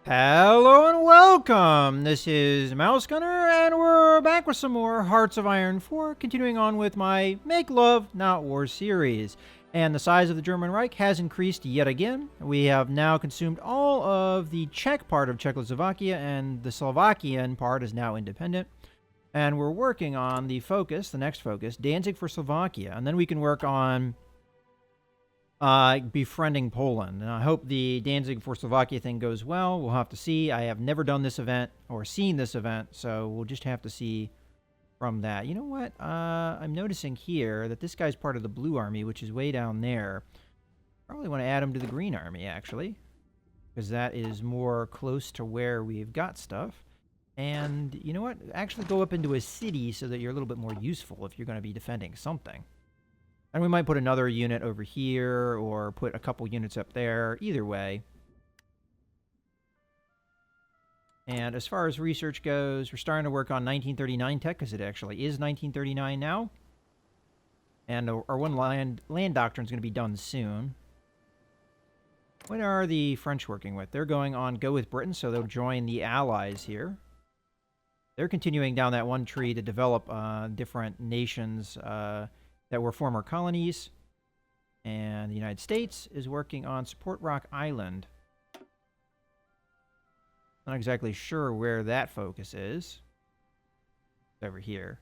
Hello and welcome! This is Mouse Gunner, and we're back with some more Hearts of Iron 4, continuing on with my Make Love, Not War series. And the size of the German Reich has increased yet again. We have now consumed all of the Czech part of Czechoslovakia, and the Slovakian part is now independent. And we're working on the next focus, Danzig for Slovakia. And then we can work on befriending Poland. And I hope the Danzig for Slovakia thing goes well. We'll have to see. I have never done this event or seen this event, so we'll just have to see from that. You know what? I'm noticing here that this guy's part of the Blue Army, which is way down there. Probably want to add him to the Green Army, actually, because that is more close to where we've got stuff. And you know what? Actually go up into a city so that you're a little bit more useful if you're going to be defending something. And we might put another unit over here, or put a couple units up there. Either way. And as far as research goes, we're starting to work on 1939 tech, because it actually is 1939 now. And our one land doctrine is going to be done soon. What are the French working with? They're going on Go with Britain, so they'll join the Allies here. They're continuing down that one tree to develop different nations that were former colonies. And the United States is working on Support Rock Island. Not exactly sure where that focus is. It's over here.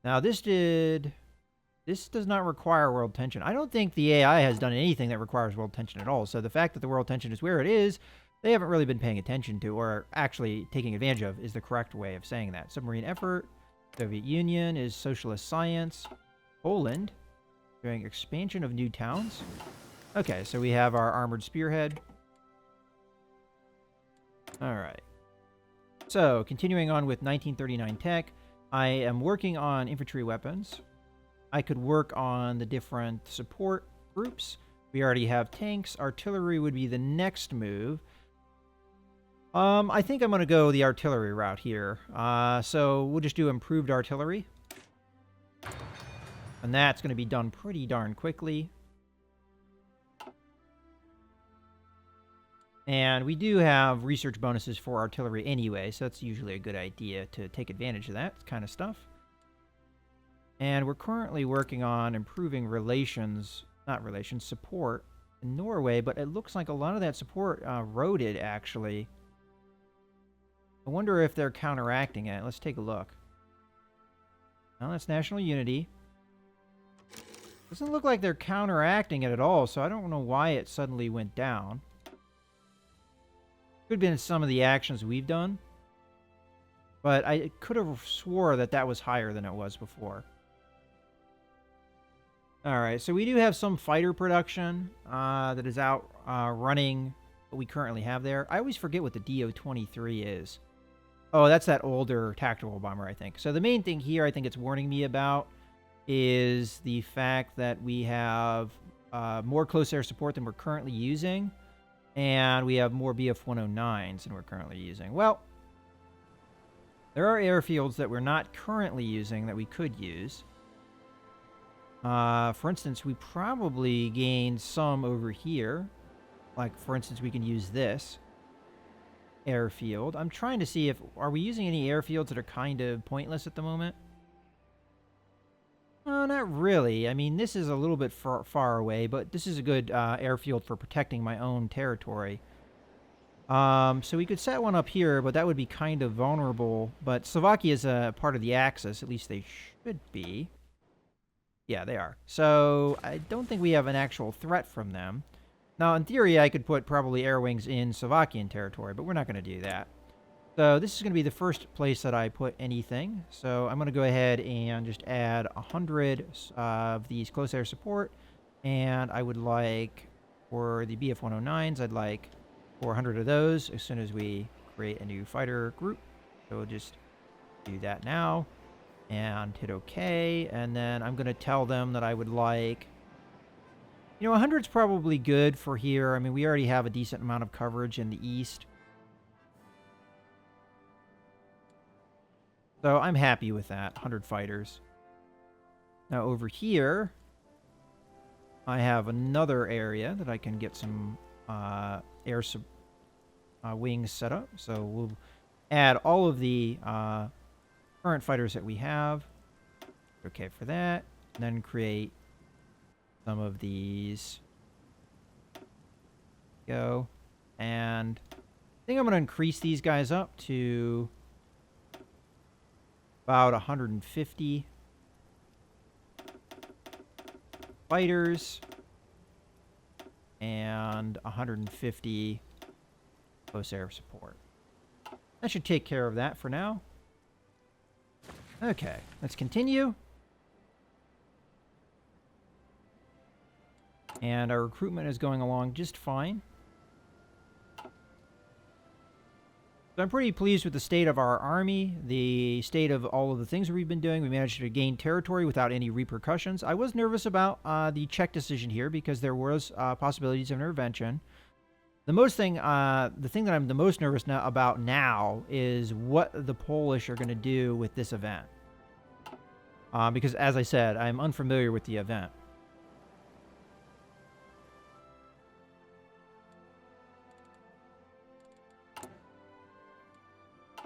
Now this does not require world tension. I don't think the AI has done anything that requires world tension at all. So the fact that the world tension is where it is, they haven't really been paying attention to, or actually taking advantage of, is the correct way of saying that. Submarine effort. Soviet Union is socialist science. Poland doing expansion of new towns. Okay, so we have our armored spearhead. Alright. So, continuing on with 1939 tech, I am working on infantry weapons. I could work on the different support groups. We already have tanks. Artillery would be the next move. I think I'm going to go the artillery route here. So we'll just do improved artillery. And that's going to be done pretty darn quickly. And we do have research bonuses for artillery anyway, so that's usually a good idea to take advantage of that kind of stuff. And we're currently working on improving support in Norway, but it looks like a lot of that support eroded, actually. I wonder if they're counteracting it. Let's take a look. Well, that's national unity. Doesn't look like they're counteracting it at all, so I don't know why it suddenly went down. Could have been some of the actions we've done. But I could have swore that that was higher than it was before. Alright, so we do have some fighter production that is out running what we currently have there. I always forget what the DO-23 is. Oh, that's that older tactical bomber, I think. So the main thing here I think it's warning me about is the fact that we have more close air support than we're currently using. And we have more BF-109s than we're currently using. Well, there are airfields that we're not currently using that we could use. For instance, we probably gained some over here. Like, for instance, we can use this airfield. I'm trying to see if... Are we using any airfields that are kind of pointless at the moment? No, not really. I mean, this is a little bit far away, but this is a good airfield for protecting my own territory. So we could set one up here, but that would be kind of vulnerable. But Slovakia is a part of the Axis. At least they should be. Yeah, they are. So I don't think we have an actual threat from them. Now, in theory, I could put probably air wings in Slovakian territory, but we're not going to do that. So this is going to be the first place that I put anything. So I'm going to go ahead and just add 100 of these close air support. And I would like, for the BF-109s, I'd like 400 of those as soon as we create a new fighter group. So we'll just do that now. And hit OK. And then I'm going to tell them that I would like... You know, 100's probably good for here. I mean, we already have a decent amount of coverage in the east. So I'm happy with that. 100 fighters. Now over here, I have another area that I can get some wings set up. So we'll add all of the current fighters that we have. Okay for that. And then create some of these. Go. And I think I'm going to increase these guys up to about 150 fighters and 150 close air support. That should take care of that for now. Okay, let's continue. And our recruitment is going along just fine. So I'm pretty pleased with the state of our army, the state of all of the things that we've been doing. We managed to gain territory without any repercussions. I was nervous about the Czech decision here because there was possibilities of intervention. The thing that I'm the most nervous about now is what the Polish are going to do with this event. Because, as I said, I'm unfamiliar with the event.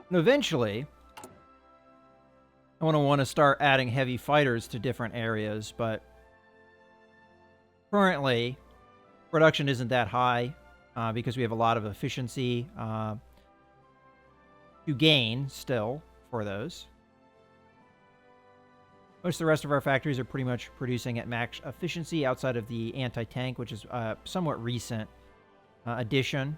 And eventually, I want to start adding heavy fighters to different areas, but currently, production isn't that high because we have a lot of efficiency to gain still for those. Most of the rest of our factories are pretty much producing at max efficiency outside of the anti-tank, which is a somewhat recent addition.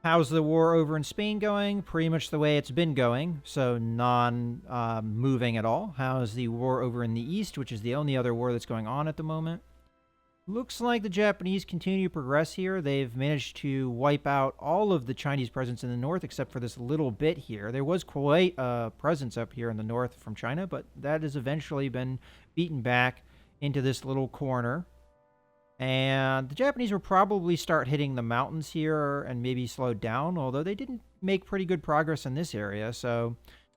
How's the war over in Spain going? Pretty much the way it's been going, so non-moving at all. How's the war over in the East, which is the only other war that's going on at the moment? Looks like the Japanese continue to progress here. They've managed to wipe out all of the Chinese presence in the north, except for this little bit here. There was quite a presence up here in the north from China, but that has eventually been beaten back into this little corner. And the Japanese will probably start hitting the mountains here and maybe slow down, although they didn't make pretty good progress in this area, so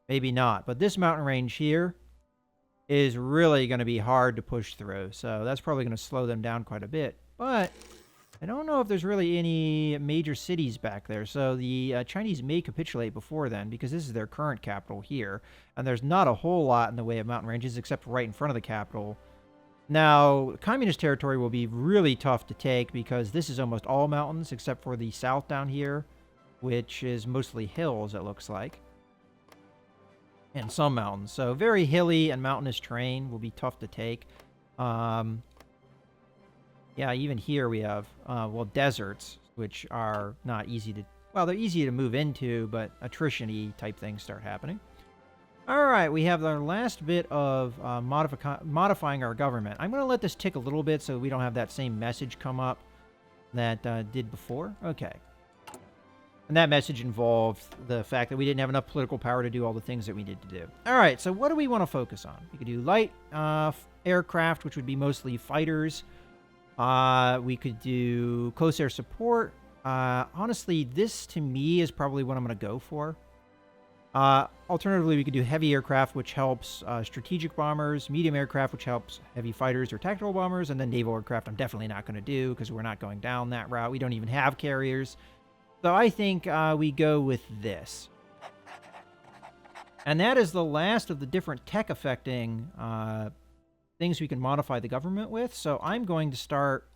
maybe not. But this mountain range here is really going to be hard to push through, so that's probably going to slow them down quite a bit. But I don't know if there's really any major cities back there, so the Chinese may capitulate before then, because this is their current capital here, and there's not a whole lot in the way of mountain ranges except right in front of the capital. Now, communist territory will be really tough to take because this is almost all mountains except for the south down here, which is mostly hills, it looks like. And some mountains. So very hilly and mountainous terrain will be tough to take. Yeah, even here we have, well, deserts, which are not easy to... Well, they're easy to move into, but attrition-y type things start happening. All right, we have our last bit of modifying our government. I'm going to let this tick a little bit so we don't have that same message come up that did before. Okay. And that message involved the fact that we didn't have enough political power to do all the things that we needed to do. All right, so what do we want to focus on? We could do light aircraft, which would be mostly fighters. We could do close air support. Honestly, this to me is probably what I'm going to go for. Alternatively, we could do heavy aircraft, which helps strategic bombers, medium aircraft, which helps heavy fighters or tactical bombers, and then naval aircraft I'm definitely not going to do because we're not going down that route. We don't even have carriers. So I think we go with this. And that is the last of the different tech affecting things we can modify the government with. So I'm going to start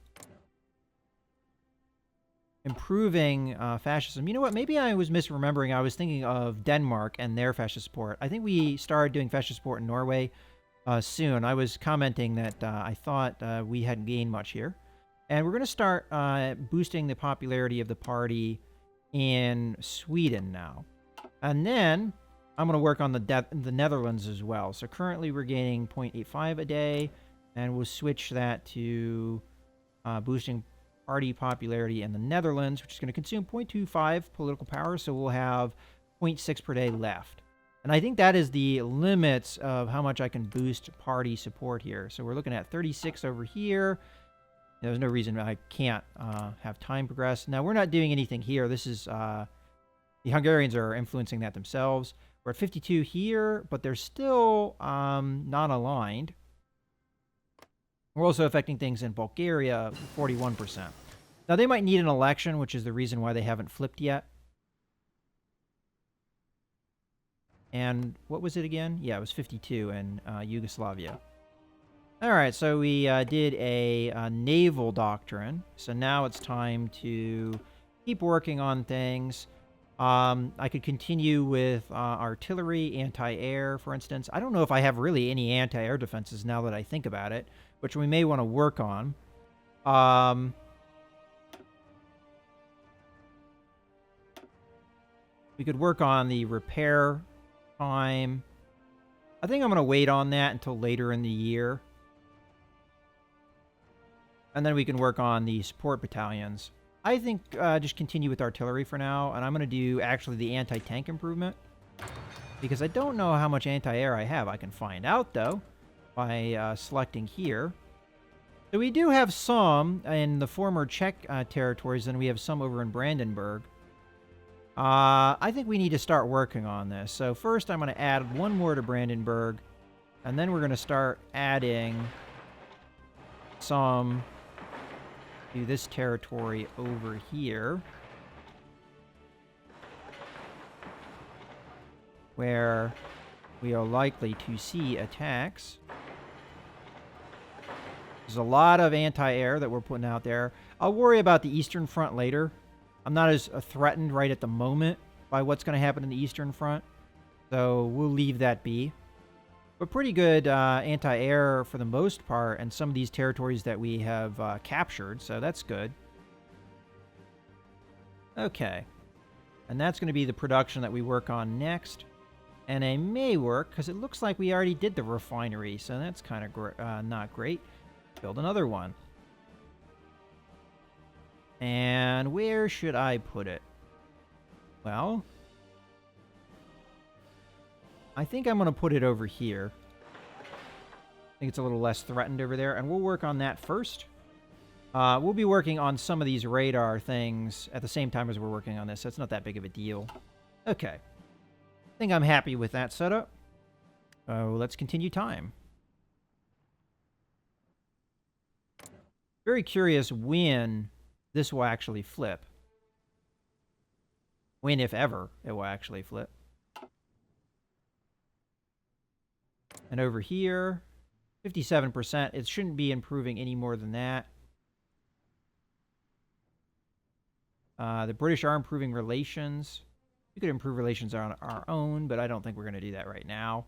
improving fascism. You know what? Maybe I was misremembering. I was thinking of Denmark and their fascist support. I think we started doing fascist support in Norway soon. I was commenting that I thought we hadn't gained much here. And we're going to start boosting the popularity of the party in Sweden now. And then I'm going to work on the Netherlands as well. So currently we're gaining 0.85 a day, and we'll switch that to boosting party popularity in the Netherlands, which is going to consume 0.25 political power, so we'll have 0.6 per day left. And I think that is the limits of how much I can boost party support here. So we're looking at 36 over here. There's no reason I can't have time progress. Now, we're not doing anything here. This is... the Hungarians are influencing that themselves. We're at 52 here, but they're still not aligned. We're also affecting things in Bulgaria, 41%. Now, they might need an election, which is the reason why they haven't flipped yet. And what was it again? Yeah, it was 52 in Yugoslavia. All right, so we did a naval doctrine. So now it's time to keep working on things. I could continue with artillery, anti-air, for instance. I don't know if I have really any anti-air defenses now that I think about it, which we may want to work on. We could work on the repair time. I think I'm going to wait on that until later in the year. And then we can work on the support battalions. I think just continue with artillery for now, and I'm going to do actually the anti-tank improvement. Because I don't know how much anti-air I have. I can find out, though, by selecting here. So we do have some in the former Czech territories, and we have some over in Brandenburg. I think we need to start working on this. So first I'm going to add one more to Brandenburg, and then we're going to start adding some to this territory over here, where we are likely to see attacks. There's a lot of anti-air that we're putting out there. I'll worry about the Eastern Front later. I'm not as threatened right at the moment by what's going to happen in the Eastern Front, so we'll leave that be. But pretty good anti-air for the most part in some of these territories that we have captured, so that's good. Okay. And that's going to be the production that we work on next. And it may work, because it looks like we already did the refinery, so that's kind of not great. Build another one. And where should I put it? Well, I think I'm going to put it over here. I think it's a little less threatened over there, and we'll work on that first. We'll be working on some of these radar things at the same time as we're working on this, so it's not that big of a deal. Okay. I think I'm happy with that setup. Let's continue time. Very curious when this will actually flip. When, if ever, it will actually flip. And over here, 57%. It shouldn't be improving any more than that. The British are improving relations. We could improve relations on our own, but I don't think we're going to do that right now.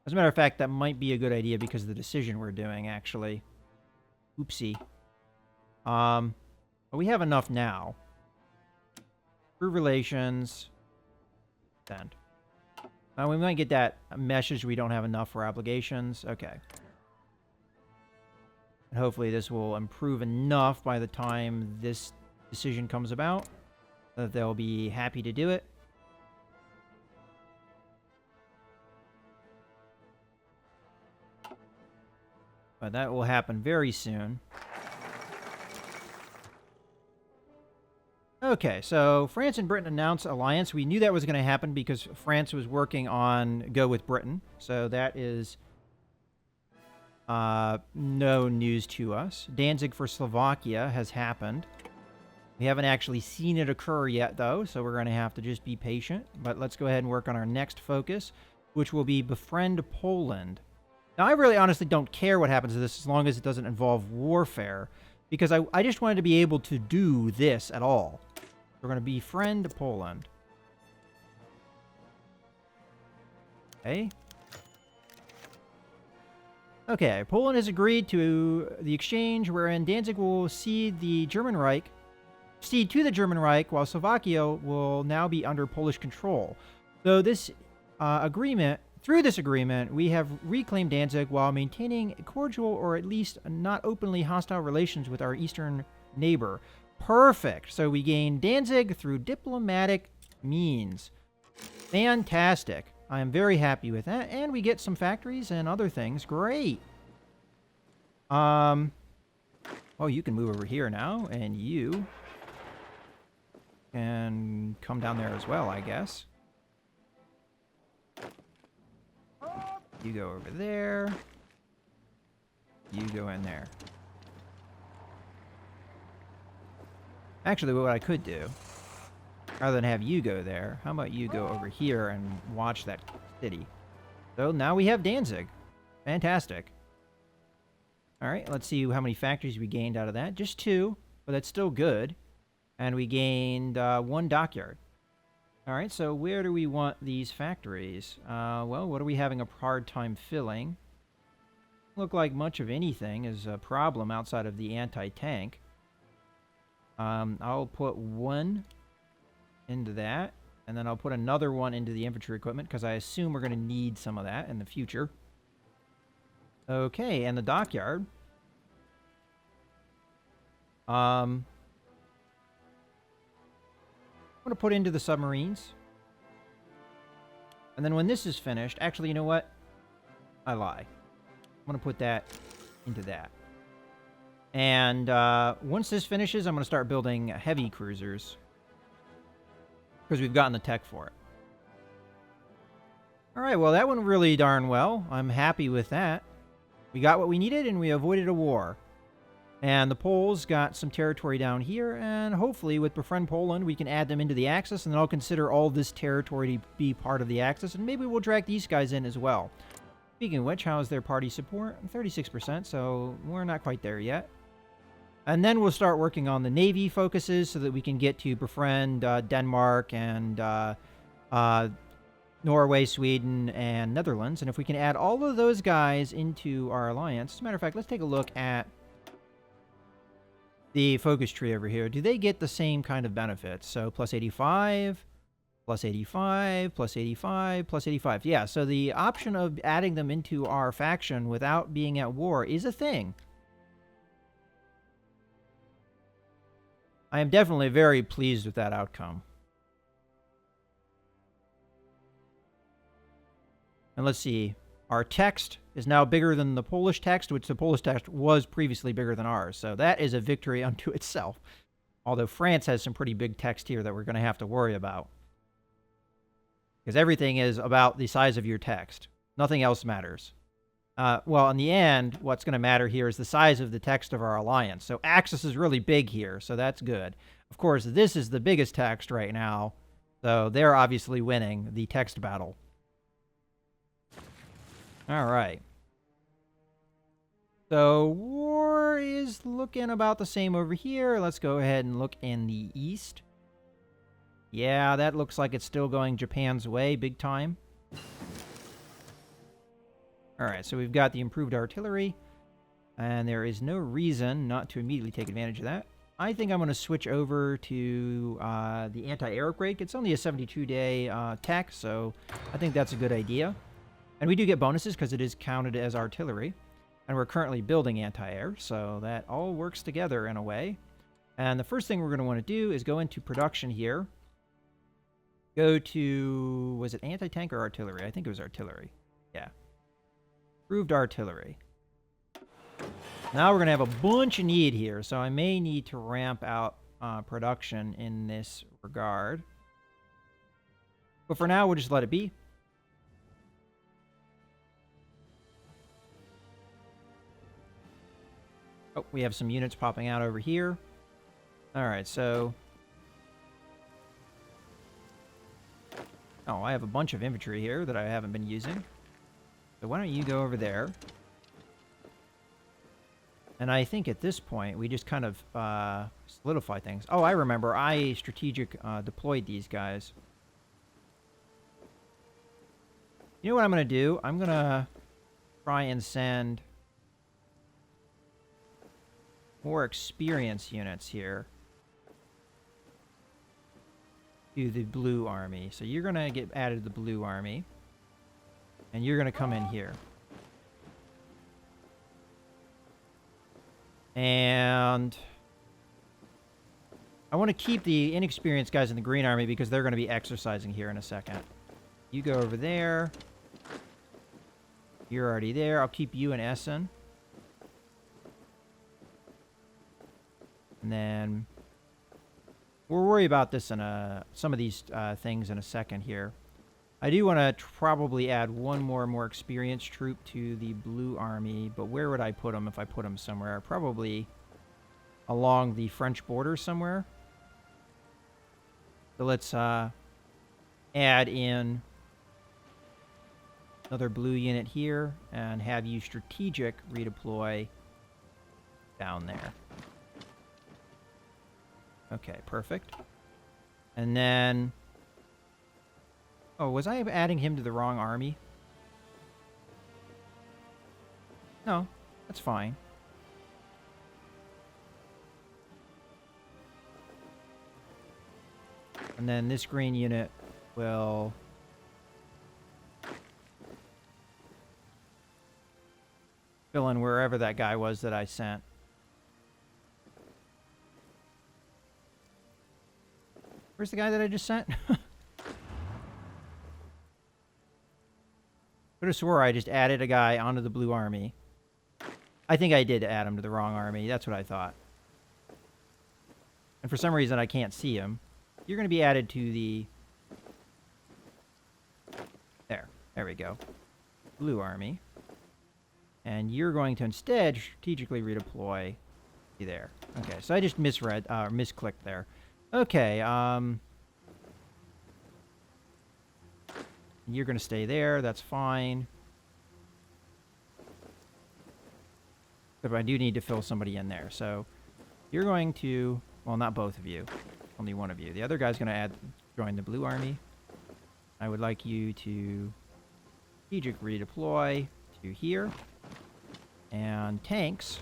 As a matter of fact, that might be a good idea because of the decision we're doing, actually. Oopsie. But we have enough now. Improve relations. Send. We might get that message we don't have enough for obligations. Okay. And hopefully this will improve enough by the time this decision comes about that they'll be happy to do it. But that will happen very soon. Okay, so France and Britain announced alliance. We knew that was going to happen because France was working on go with Britain. So that is no news to us. Danzig for Slovakia has happened. We haven't actually seen it occur yet, though, so we're going to have to just be patient. But let's go ahead and work on our next focus, which will be befriend Poland. Now, I really honestly don't care what happens to this as long as it doesn't involve warfare, because I just wanted to be able to do this at all. We're going to befriend Poland. Okay. Okay, Poland has agreed to the exchange wherein Danzig will cede to the German Reich, while Slovakia will now be under Polish control. So this through this agreement, we have reclaimed Danzig while maintaining cordial or at least not openly hostile relations with our eastern neighbor. Perfect. So we gain Danzig through diplomatic means. Fantastic. I am very happy with that. And we get some factories and other things. Great. Oh, you can move over here now. And you can come down there as well, I guess. You go over there. You go in there. Actually, what I could do, rather than have you go there, how about you go over here and watch that city? So now we have Danzig. Fantastic. All right, let's see how many factories we gained out of that. Just 2, but that's still good. And we gained 1 dockyard. All right, so where do we want these factories? Well, what are we having a hard time filling? Look like much of anything is a problem outside of the anti-tank. I'll put 1 into that, and then I'll put another 1 into the infantry equipment, because I assume we're going to need some of that in the future. Okay, and the dockyard. I'm going to put into the submarines. And then when this is finished, actually, you know what? I lie. I'm going to put that into that. And once this finishes, I'm going to start building heavy cruisers. Because we've gotten the tech for it. Alright, well, that went really darn well. I'm happy with that. We got what we needed, and we avoided a war. And the Poles got some territory down here, and hopefully with Befriend Poland, we can add them into the Axis, and then I'll consider all this territory to be part of the Axis, and maybe we'll drag these guys in as well. Speaking of which, how's their party support? 36%, so we're not quite there yet. And then we'll start working on the Navy focuses so that we can get to befriend Denmark and Norway, Sweden, and Netherlands. And if we can add all of those guys into our alliance... As a matter of fact, let's take a look at the focus tree over here. Do they get the same kind of benefits? So plus 85, plus 85, plus 85, plus 85. Yeah, so the option of adding them into our faction without being at war is a thing. I am definitely very pleased with that outcome. And let's see. Our text is now bigger than the Polish text, which the Polish text was previously bigger than ours. So that is a victory unto itself. Although France has some pretty big text here that we're going to have to worry about. Because everything is about the size of your text. Nothing else matters. Well, in the end, what's going to matter here is the size of the text of our alliance. So Axis is really big here, so that's good. Of course, this is the biggest text right now. So they're obviously winning the text battle. All right. So war is looking about the same over here. Let's go ahead and look in the east. Yeah, that looks like it's still going Japan's way big time. All right, so we've got the improved artillery, and there is no reason not to immediately take advantage of that. I think I'm going to switch over to the anti-air upgrade. It's only a 72-day tech, so I think that's a good idea. And we do get bonuses because it is counted as artillery. And we're currently building anti-air, so that all works together in a way. And the first thing we're going to want to do is go into production here. Go to, was it anti-tank or artillery? I think it was artillery. Yeah. Improved artillery. Now we're going to have a bunch of need here, so I may need to ramp out production in this regard. But for now, we'll just let it be. Oh, we have some units popping out over here. Alright, so... Oh, I have a bunch of infantry here that I haven't been using. So why don't you go over there? And I think at this point, we just kind of solidify things. Oh, I remember. I strategic deployed these guys. You know what I'm going to do? I'm going to try and send more experience units here to the blue army. So you're going to get added to the blue army. And you're going to come in here. And I want to keep the inexperienced guys in the green army because they're going to be exercising here in a second. You go over there. You're already there. I'll keep you in Essen. And then we'll worry about this in some of these things in a second here. I do want to probably add one more experienced troop to the Blue Army, but where would I put them if I put them somewhere? Probably along the French border somewhere. So let's add in another blue unit here and have you strategic redeploy down there. Okay, perfect. And then... Oh, was I adding him to the wrong army? No, that's fine. And then this green unit will... fill in wherever that guy was that I sent. Where's the guy that I just sent? Could have swore I just added a guy onto the Blue Army. I think I did add him to the wrong army. That's what I thought. And for some reason, I can't see him. You're going to be added to the... There we go. Blue Army. And you're going to instead strategically redeploy you there. Okay, so I just misclicked there. Okay, you're going to stay there. That's fine. But I do need to fill somebody in there. So you're going to... Well, not both of you. Only one of you. The other guy's going to join the Blue Army. I would like you to strategic redeploy to here. And tanks.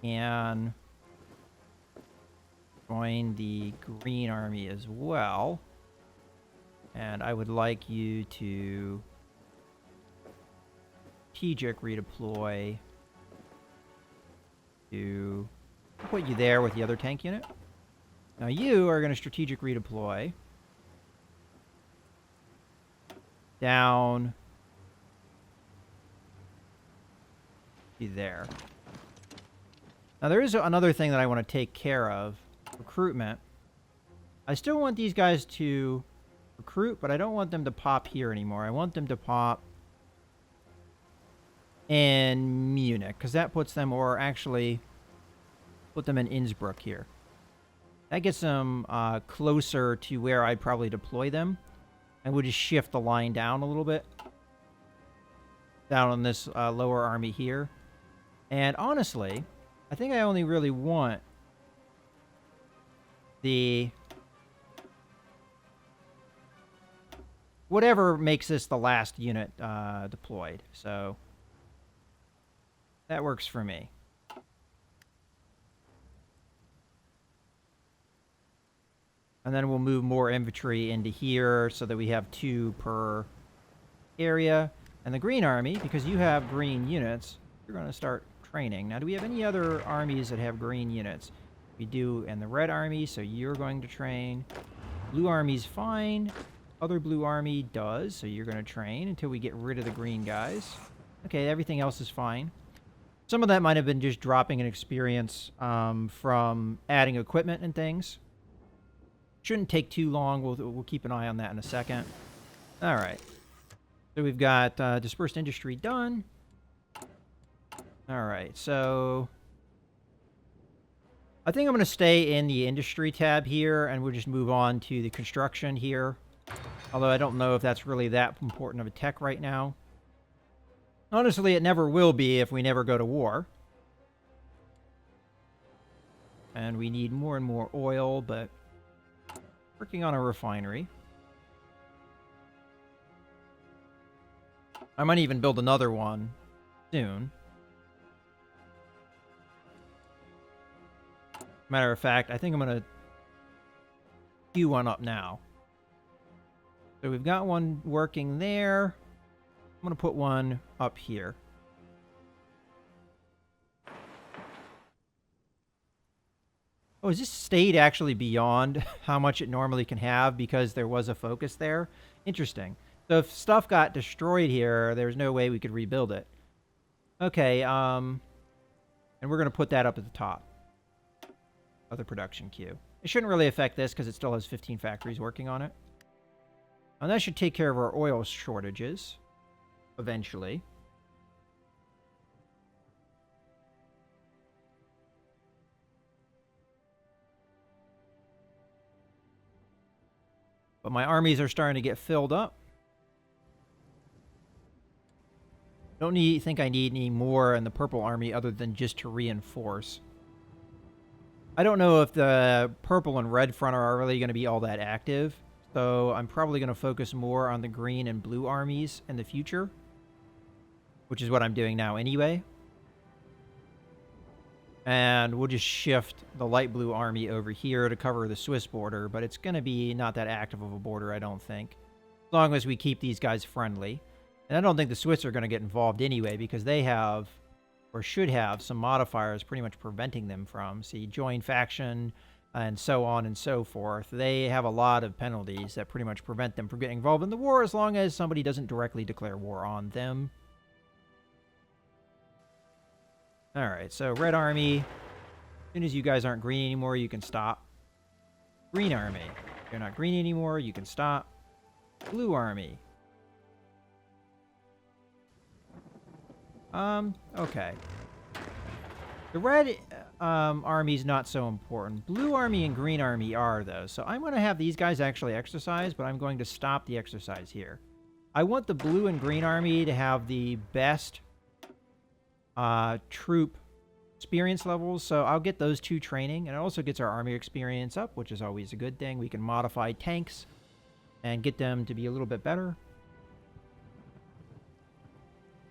And join the Green Army as well. And I would like you to strategic redeploy to put you there with the other tank unit. Now you are going to strategic redeploy down to there. Now there is another thing that I want to take care of. Recruitment. I still want these guys to recruit, but I don't want them to pop here anymore. I want them to pop in Munich, because that puts them, or actually put them in Innsbruck here. That gets them closer to where I'd probably deploy them. And we'll just shift the line down a little bit. Down on this lower army here. And honestly, I think I only really want the... whatever makes this the last unit deployed. So that works for me. And then we'll move more infantry into here so that we have 2 per area. And the Green Army, because you have green units, you're going to start training. Now, do we have any other armies that have green units? We do in the Red Army, so you're going to train. Blue Army's fine. Other Blue Army does, so you're going to train until we get rid of the green guys. Okay, everything else is fine. Some of that might have been just dropping an experience from adding equipment and things. Shouldn't take too long. We'll keep an eye on that in a second. All right. So we've got dispersed industry done. All right. So I think I'm going to stay in the industry tab here, and we'll just move on to the construction here. Although I don't know if that's really that important of a tech right now. Honestly, it never will be if we never go to war. And we need more and more oil, but working on a refinery. I might even build another one soon. Matter of fact, I think I'm going to queue one up now. So we've got one working there. I'm going to put one up here. Oh, is this state actually beyond how much it normally can have because there was a focus there? Interesting. So if stuff got destroyed here, there's no way we could rebuild it. Okay, and we're going to put that up at the top of the production queue. It shouldn't really affect this because it still has 15 factories working on it. And that should take care of our oil shortages eventually. But my armies are starting to get filled up. Don't think I need any more in the purple army other than just to reinforce. I don't know if the purple and red front are really going to be all that active. So I'm probably going to focus more on the green and blue armies in the future. Which is what I'm doing now anyway. And we'll just shift the light blue army over here to cover the Swiss border. But it's going to be not that active of a border, I don't think. As long as we keep these guys friendly. And I don't think the Swiss are going to get involved anyway, because they have, or should have, some modifiers pretty much preventing them from. See, join faction, and so on and so forth. They have a lot of penalties that pretty much prevent them from getting involved in the war, as long as somebody doesn't directly declare war on them. Alright, so Red Army. As soon as you guys aren't green anymore, you can stop. Green Army. If you're not green anymore, you can stop. Blue Army. Okay. The Red Army's not so important. Blue Army and Green Army are, though. So I'm going to have these guys actually exercise, but I'm going to stop the exercise here. I want the Blue and Green Army to have the best troop experience levels, so I'll get those two training, and it also gets our army experience up, which is always a good thing. We can modify tanks and get them to be a little bit better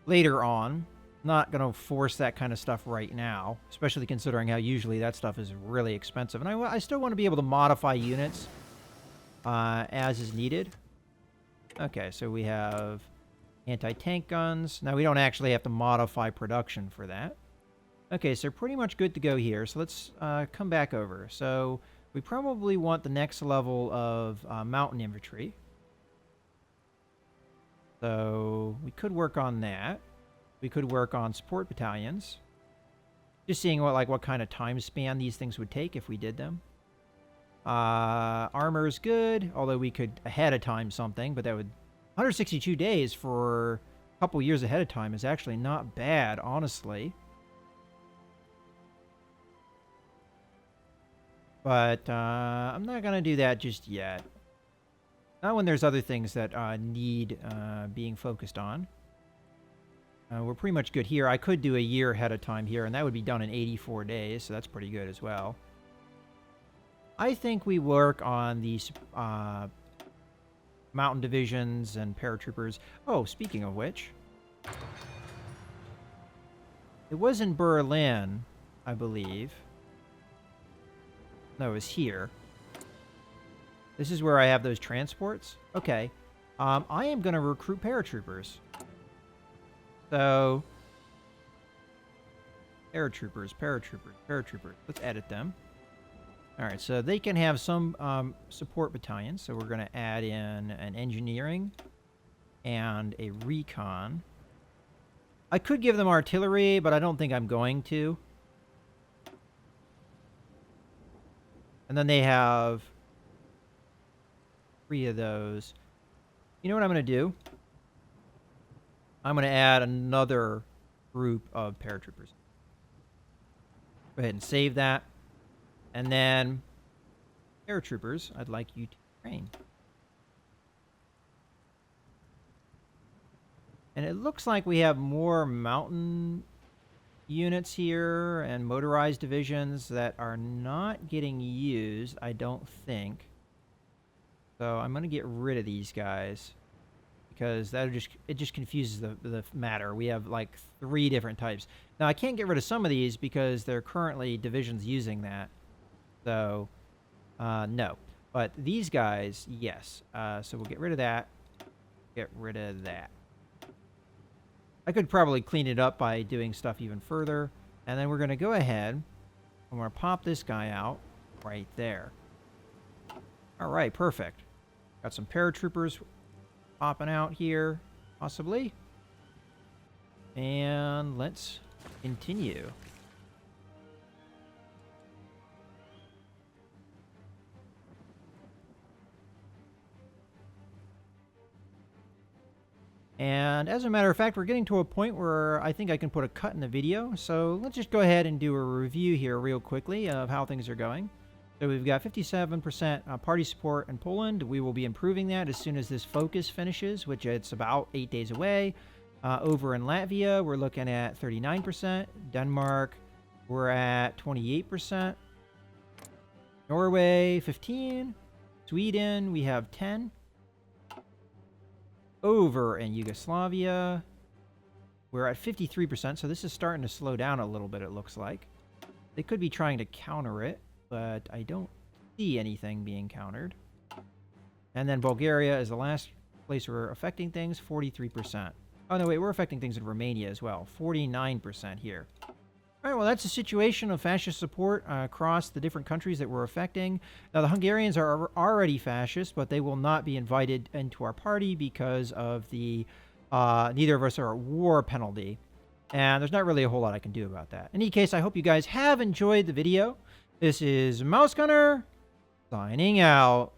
later on. Not going to force that kind of stuff right now, especially considering how usually that stuff is really expensive. And I still want to be able to modify units as is needed. Okay, so we have anti-tank guns. Now, we don't actually have to modify production for that. Okay, so pretty much good to go here. So let's come back over. So we probably want the next level of mountain infantry. So we could work on that. We could work on support battalions. Just seeing what kind of time span these things would take if we did them. Armor is good, although we could ahead of time something, but that would... 162 days for a couple years ahead of time is actually not bad, honestly. But I'm not going to do that just yet. Not when there's other things that need being focused on. We're pretty much good here. I could do a year ahead of time here, and that would be done in 84 days, so that's pretty good as well. I think we work on these mountain divisions and paratroopers. Oh, speaking of which, it was in Berlin, I believe. No, it was here. This is where I have those transports. Okay. I am going to recruit paratroopers. So, paratroopers. Let's edit them. Alright, so they can have some support battalions. So we're going to add in an engineering and a recon. I could give them artillery, but I don't think I'm going to. And then they have 3 of those. You know what I'm going to do? I'm going to add another group of paratroopers. Go ahead and save that. And then, paratroopers, I'd like you to train. And it looks like we have more mountain units here and motorized divisions that are not getting used, I don't think. So I'm going to get rid of these guys, because it just confuses the matter. We have like 3 different types. Now, I can't get rid of some of these because they're currently divisions using that. So, no. But these guys, yes. So we'll get rid of that. Get rid of that. I could probably clean it up by doing stuff even further. And then we're going to go ahead and we're going to pop this guy out right there. All right, perfect. Got some paratroopers popping out here, possibly. And let's continue. And as a matter of fact, we're getting to a point where I think I can put a cut in the video. So let's just go ahead and do a review here real quickly of how things are going. So we've got 57% party support in Poland. We will be improving that as soon as this focus finishes, which it's about 8 days away. Over in Latvia, we're looking at 39%. Denmark, we're at 28%. Norway, 15. Sweden, we have 10. Over in Yugoslavia, we're at 53%, so this is starting to slow down a little bit, it looks like. They could be trying to counter it, but I don't see anything being countered. And then Bulgaria is the last place we're affecting things, 43%. Oh, no, wait, we're affecting things in Romania as well, 49% here. All right, well, that's the situation of fascist support across the different countries that we're affecting. Now, the Hungarians are already fascist, but they will not be invited into our party because of the neither of us are at war penalty. And there's not really a whole lot I can do about that. In any case, I hope you guys have enjoyed the video. This is Mouse Gunner signing out.